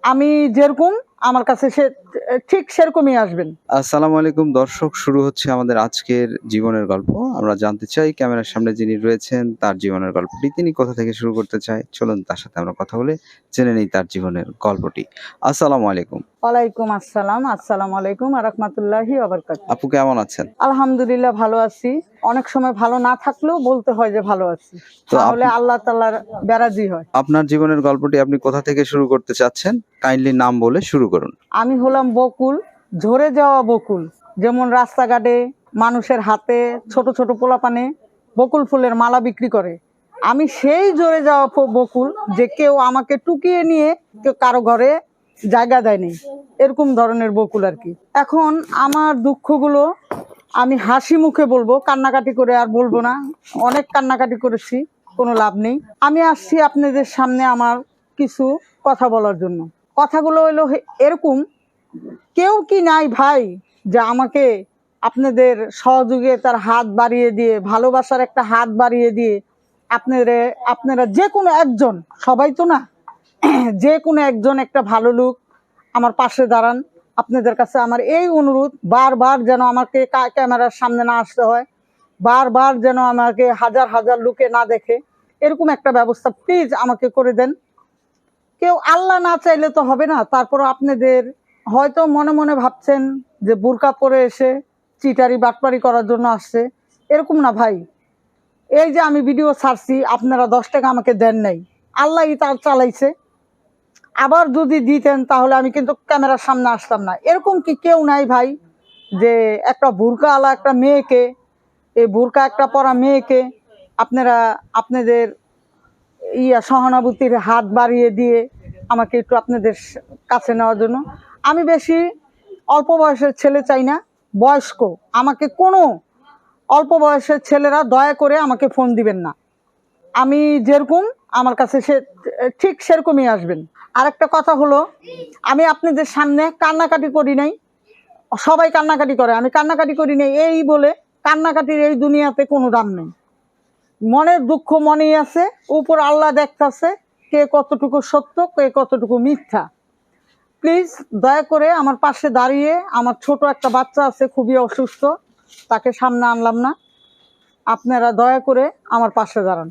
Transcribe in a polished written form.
আমি যেরকম আমার কাছে সে ঠিক সেরকমই আসবেন। আসসালামু আলাইকুম দর্শক, শুরু হচ্ছে আমাদের আজকের জীবনের গল্প। আমরা জানতে চাই ক্যামেরার সামনে যিনি রয়েছেন তার জীবনের গল্পটি তিনি কোথা থেকে শুরু করতে চায়। চলুন তার সাথে আমরা কথা বলে জেনে নেই তার জীবনের গল্পটি। আসসালামু আলাইকুম। ওয়ালাইকুম আসসালাম। আসসালামু আলাইকুম ওয়া রাহমাতুল্লাহি ওয়া বারাকাতুহু। আপু কেমন আছেন? আলহামদুলিল্লাহ ভালো আছি। অনেক সময় ভালো না থাকলেও বলতে হয় যে ভালো আছি, তো তাহলে আল্লাহ তাআলার বেরাজি হয়। আপনার জীবনের গল্পটি আপনি কোথা থেকে শুরু করতে চাচ্ছেন? কাইন্ডলি নাম বলে শুরু করুন। আমি হলাম বকুল, ঝরে যাওয়া বকুল। যেমন রাস্তাঘাটে মানুষের হাতে ছোট ছোট পোলাপানে বকুল ফুলের মালা বিক্রি করে, আমি সেই ঝরে যাওয়া বকুল যে কেউ আমাকে টুকিয়ে নিয়ে কেউ কারো ঘরে জায়গা দেয়নি, এরকম ধরনের বকুল আর কি। এখন আমার দুঃখগুলো আমি হাসি মুখে বলবো, কান্নাকাটি করে আর বলবো না। অনেক কান্নাকাটি করেছি, কোনো লাভ নেই। আমি আসছি আপনাদের সামনে আমার কিছু কথা বলার জন্য। কথাগুলো হলো এরকম, কেউ কি নাই ভাই যে আমাকে আপনাদের সহযোগিতার হাত বাড়িয়ে দিয়ে, ভালোবাসার একটা হাত বাড়িয়ে দিয়ে আপনারা যে কোনো একজন, সবাই তো না, যে কোনো একজন একটা ভালো লোক আমার পাশে দাঁড়ান। আপনাদের কাছে আমার এই অনুরোধ, বারবার যেন আমাকে ক্যামেরার সামনে না আসতে হয়, বারবার যেন আমাকে হাজার হাজার লোকে না দেখে, এরকম একটা ব্যবস্থা প্লিজ আমাকে করে দেন। কেউ আল্লাহ না চাইলে তো হবে না। তারপর আপনাদের হয়তো মনে মনে ভাবছেন যে বোরকা পরে এসে চিটারি বাটপারি করার জন্য আসছে, এরকম না ভাই। এই যে আমি ভিডিও ছাড়ছি, আপনারা 10 টাকা আমাকে দেন নাই, আল্লাহই তার চালাইছে। আবার যদি দিতেন তাহলে আমি কিন্তু ক্যামেরার সামনে আসতাম না। এরকম কি কেউ নাই ভাই যে একটা বোরকা আলা একটা মেয়েকে, এই বোরকা একটা পরা মেয়েকে আপনারা আপনাদের সহানুভূতির হাত বাড়িয়ে দিয়ে আমাকে একটু আপনাদের কাছে নেওয়ার জন্য। আমি বেশি অল্প বয়সের ছেলে চাই না, বয়স্ক। আমাকে কোনো অল্প বয়সের ছেলেরা দয়া করে আমাকে ফোন দিবেন না। আমি যেরকম আমার কাছে সে ঠিক সেরকমই আসবেন। আরেকটা কথা হলো, আমি আপনাদের সামনে কান্নাকাটি করি নাই। সবাই কান্নাকাটি করে, আমি কান্নাকাটি করি নাই এই বলে কান্নাকাটির এই দুনিয়াতে কোনো দাম নেই। মনের দুঃখ মনেই আছে, উপর আল্লাহ দেখতেছে কে কতটুকু সত্য, কে কতটুকু মিথ্যা। প্লিজ দয়া করে আমার পাশে দাঁড়িয়ে, আমার ছোট একটা বাচ্চা আছে খুবই অসুস্থ, তাকে সামনে আনলাম না, আপনারা দয়া করে আমার পাশে দাঁড়ান।